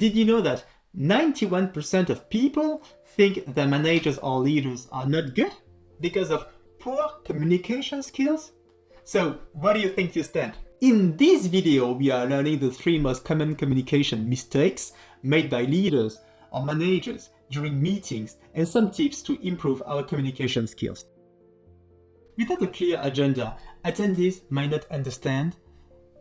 did you know that 91% of people think their managers or leaders are not good because of poor communication skills? So where do you think you stand? In this video, we are learning the 3 most common communication mistakes made by leaders or managers during meetings and some tips to improve our communication skills. Without a clear agenda, attendees might not understand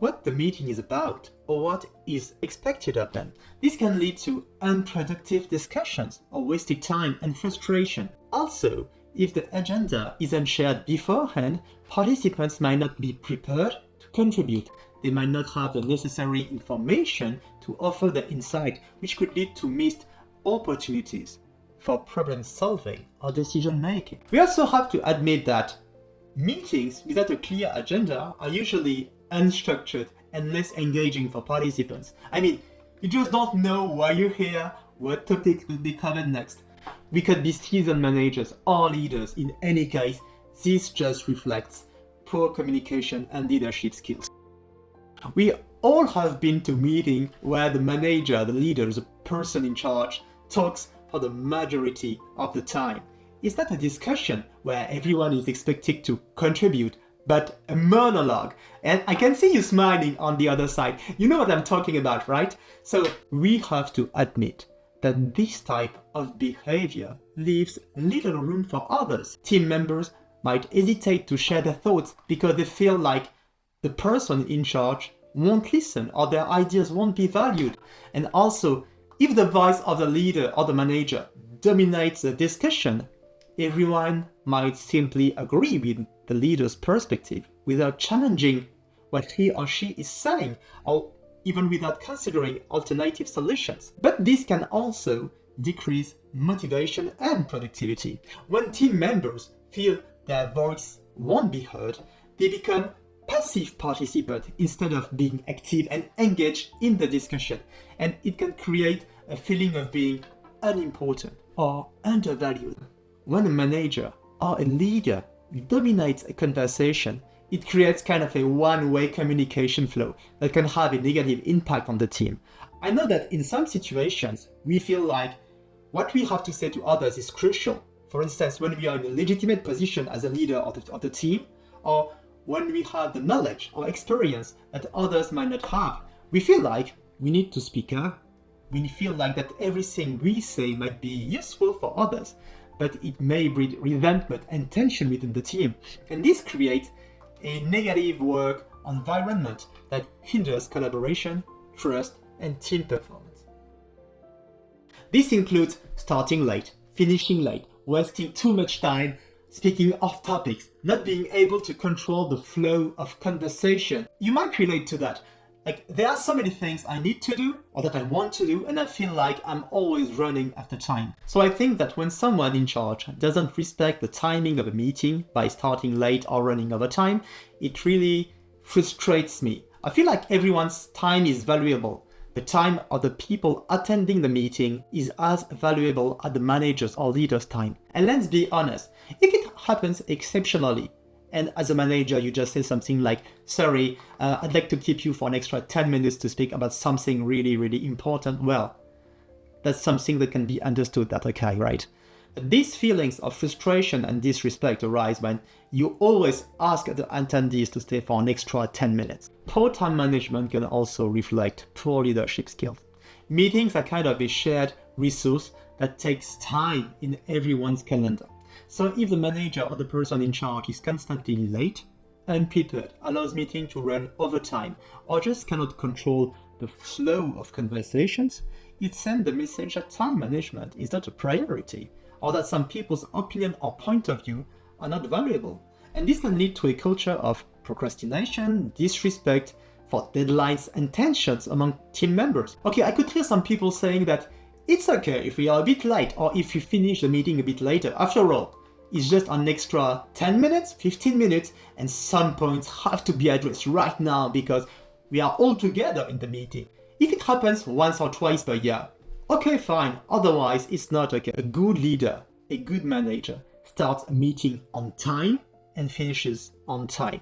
what the meeting is about or what is expected of them. This can lead to unproductive discussions or wasted time and frustration. Also, if the agenda isn't shared beforehand, participants might not be prepared to contribute. They might not have the necessary information to offer the insight, which could lead to missed opportunities for problem solving or decision making. We also have to admit that meetings without a clear agenda are usually unstructured and less engaging for participants. I mean, you just don't know why you're here, what topic will be covered next. We could be seasoned managers or leaders. In any case, this just reflects poor communication and leadership skills. We all have been to meetings where the manager, the leader, the person in charge, talks for the majority of the time. It's not a discussion where everyone is expected to contribute, but a monologue. And I can see you smiling on the other side. You know what I'm talking about, right? So we have to admit that this type of behavior leaves little room for others. Team members might hesitate to share their thoughts because they feel like the person in charge won't listen or their ideas won't be valued. And also, if the voice of the leader or the manager dominates the discussion, everyone might simply agree with the leader's perspective without challenging what he or she is saying, or even without considering alternative solutions. But this can also decrease motivation and productivity. When team members feel their voice won't be heard, they become passive participants instead of being active and engaged in the discussion. And it can create a feeling of being unimportant or undervalued. When a manager or a leader dominates a conversation, it creates kind of a one-way communication flow that can have a negative impact on the team. I know that in some situations, we feel like what we have to say to others is crucial. For instance, when we are in a legitimate position as a leader of the team, or when we have the knowledge or experience that others might not have, we feel like we need to speak up. We feel like that everything we say might be useful for others, but it may breed resentment and tension within the team. And this creates a negative work environment that hinders collaboration, trust, and team performance. This includes starting late, finishing late, wasting too much time, speaking off topics, not being able to control the flow of conversation. You might relate to that. Like, there are so many things I need to do or that I want to do, and I feel like I'm always running after time. So I think that when someone in charge doesn't respect the timing of a meeting by starting late or running over time, it really frustrates me. I feel like everyone's time is valuable. The time of the people attending the meeting is as valuable as the manager's or leader's time. And let's be honest, if it happens exceptionally, and as a manager, you just say something like, sorry, I'd like to keep you for an extra 10 minutes to speak about something really, really important. Well, that's something that can be understood. That's okay, right? But these feelings of frustration and disrespect arise when you always ask the attendees to stay for an extra 10 minutes. Poor time management can also reflect poor leadership skills. Meetings are kind of a shared resource that takes time in everyone's calendar. So if the manager or the person in charge is constantly late, unprepared, allows meeting to run over time, or just cannot control the flow of conversations, it sends the message that time management is not a priority, or that some people's opinion or point of view are not valuable. And this can lead to a culture of procrastination, disrespect for deadlines, and tensions among team members. Okay, I could hear some people saying that it's okay if we are a bit late or if we finish the meeting a bit later. After all, it's just an extra 10 minutes, 15 minutes, and some points have to be addressed right now because we are all together in the meeting. If it happens once or twice per year, okay, fine. Otherwise, it's not okay. A good leader, a good manager starts a meeting on time and finishes on time.